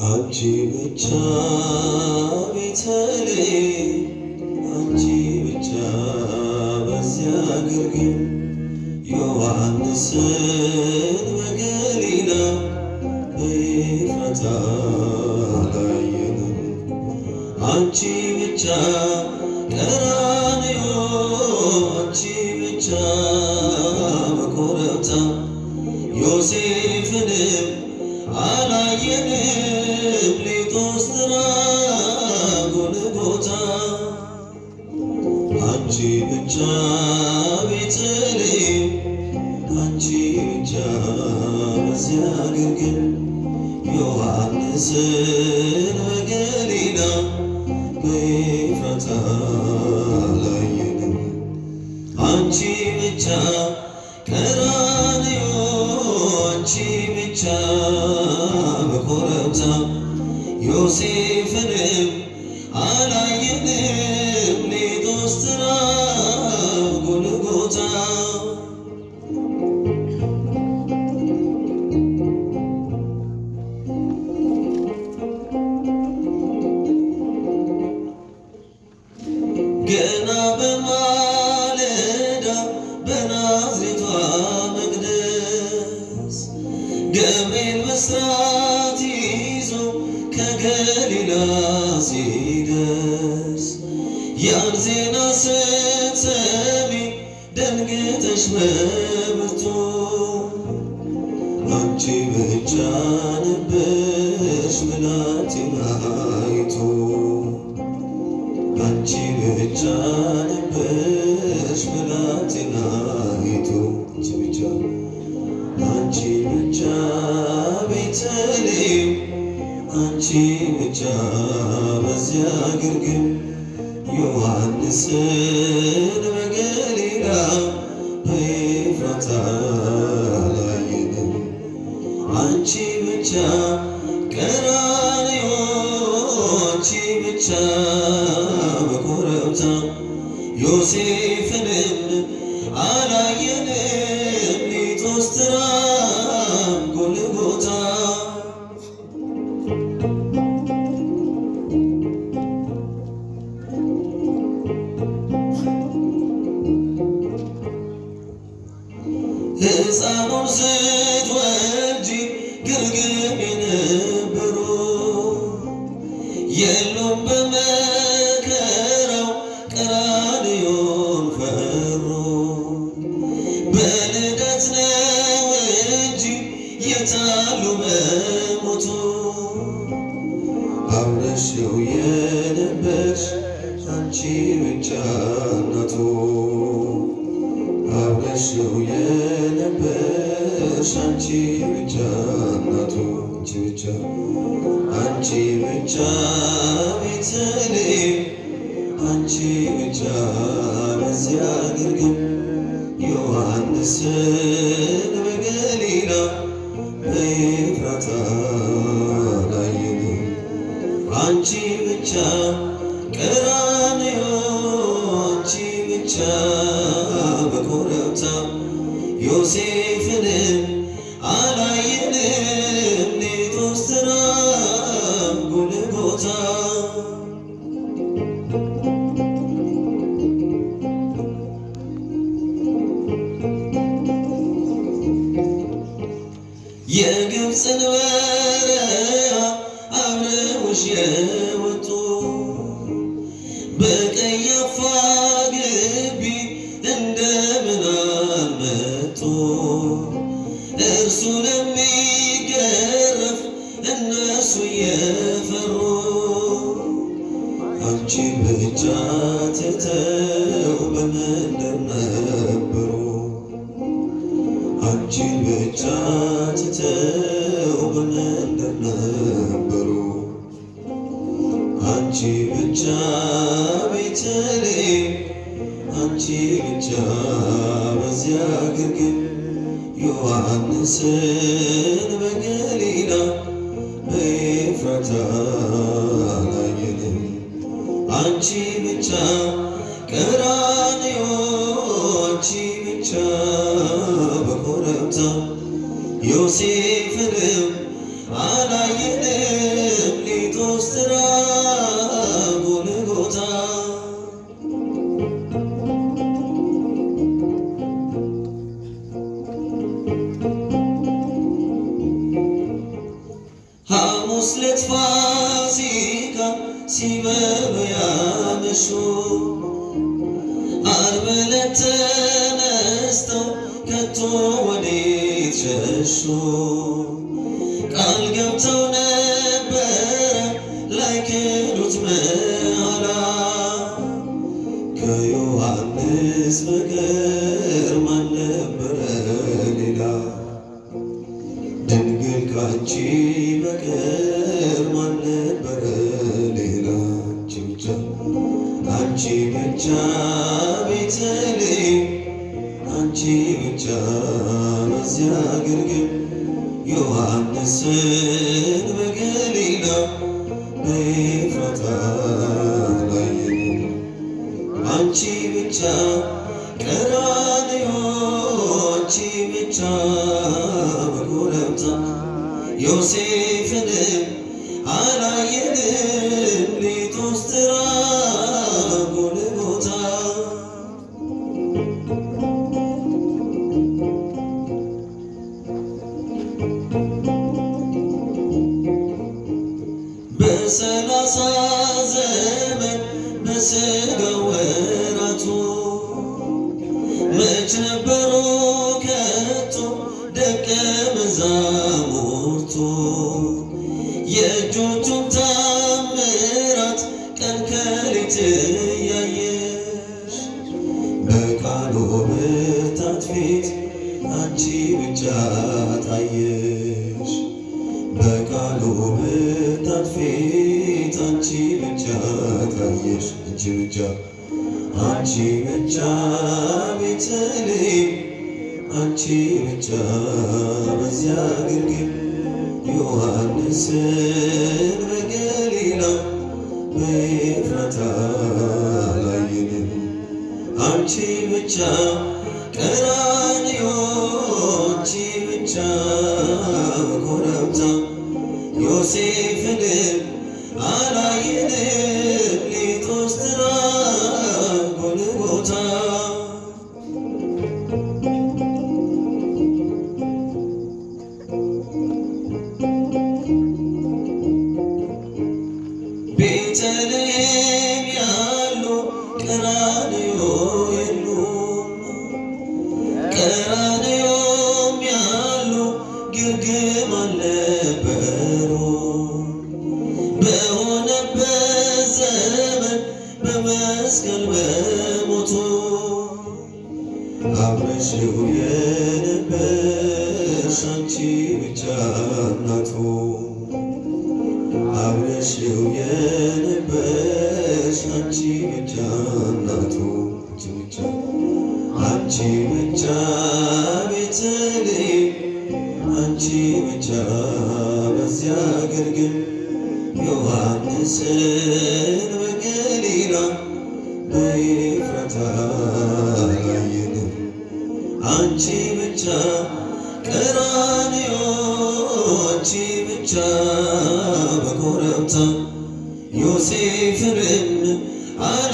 አንቺ ብቻ ቤተልሔም አንቺ ብቻ በዚያ ግርግም ዮሐንስን በገሊላ በኤፍራታ አላየንም። አንቺ ብቻ ቀራንዮ አንቺ ብቻ በኮረብታ ዮሴፍንም አላየንም ሊጦስትራ ጎልጎታ አንቺ ብቻ ቤተልሔም አንቺ ብቻ በዚያ ግርግም ዮሐንስን በገሊላ በኤፍራታ አላየንም። አንቺ ብቻ ቀራንዮ አንቺ ብቻ በኮረብታ ዮሴፍንም አላየንም ሊጦስትራ ጎልጎታ ገና በማለዳ በናዝሬቷ መቅደስ ገብርኤል ብስራት ይዞ ከገሊላ ሲደርስ ያን ዜና ስትሰሚ ደንግጠሽ በብርቱ አንቺ ብቻ ነበርሽ ብላቴናይቱ አንቺ ብቻ ነበርሽ ብላቴናይቱ አንቺ ብቻ ቤተልሔም አንቺ ብቻ በዚያ ግርግም ዮሐንስን በገሊላ በኤፍራታ አላየንም። አንቺ ብቻ ቀራንዮ አንቺ ብቻ በኮረብታ ዮሴፍንም አላየንም ሊጦስትራ ጎልጎታ ሕፃኑን ስትወልጂ ግርግም የነበሩ የሉም በመከራው ቀራንዮን ፈሩ። በልደት ነው እንጂ የታሉ መሞቱ አብረሽው የነበርሽ አንቺ ብቻ እናቱ አብረሽው የነበርሽ አንቺ ብቻ እናቱ አንቺ ብቻ ቤተልሔም አንቺ ብቻ በዚያ ግርግም ዮሐንስን በገሊላ በኤፍራታ አላየንም። አንቺ ብቻ ቀራንዮ አንቺ ብቻ በኮረብታ ዮሴፍንም አላየንም ሊጦስትራ ጎልጎታ የግብፅን በረሃ አብረውሽ የወጡ በቀያፋ ግቢ እንደምን አልመጡ እርሱ ለሚገረፍ እነሱ እየፈሩ አንቺን ብቻ ትተው በመንደር ነበሩ አንቺን ብቻ ትተው በመንደር ነበሩ አንቺ ብቻ ቤተልሔም አንቺ ብቻ በዚያ ግርግም ዮሐንስን በገሊላ በኤፍራታ አላየንም። አንቺ ብቻ ቀራንዮ አንቺ ብቻ በኮረብታ ዮሴፍንም አላየንም ሐሙስ ዕለት ፋሲካ ሲበሉ ያመሹ ዓርብ ዕለት ተነስተው ከቶ ወዴት ሸሹ? ቃል ገብተው ነበረ ላይክዱት መሐላ ከዮሐንስ በቀር ማን ነበረ ሌላ? ድንግል ካንቺ በቀር ማን ነበረ ሌላ? አንቺ ብቻ ቤተልሔም አንቺ ብቻ በዚያ ግርግም ዮሐንስን በገሊላ በኤፍራታ ላየን። አንቺ ብቻ ቀራንዮ አንቺ ብቻ በኮረብታ ዮሴፍንም አላየንም ሊቶስትራ ጎልጎታ በሰላሳ ዘመን በሥጋ ወራቱ መች ነበሩ ከቶ ደቀ መዛሙርቱ? የእጆቹን ታምራት ቀን ከሌት እያየሽ በቃሉ ብርታት ፊት አንቺ ብቻ ታየሽ። በቃሉ ብርታት ፊት አንቺ ብቻ ታየሽ። አንቺ ብቻ አንቺ ብቻ ቤተልሔም አንቺ ብቻ በዚያ ግርግም ዮሐንስን በገሊላ በኤፍራታ ላየን። አንቺ ብቻ ቀራንዮ አንቺ ብቻ በኮረብታ ዮሴፍንም አላየንም ሊቶስትራ ጎልጎታ ቤተልሔም ያሉ ቀራንዮ የሉም? ቀራንዮም ያሉ ግርግም አልነበሩ? በሆነበት ዘመን በመስቀል በሞቱ አብረሽው የነበርሽ አንቺ ብቻ እናቱ አብረሽው የነበርሽ አንቺ ብቻ እናቱ አንቺ ብቻ ቤተልሔም አንቺ ብቻ በዚያ ግርግም ዮሐንስን በገሊላ በኤፍራታ ላየን። አንቺ ብቻ ቀራንዮ አንቺ ብቻ በኮረብታ ዮሴፍንም አላ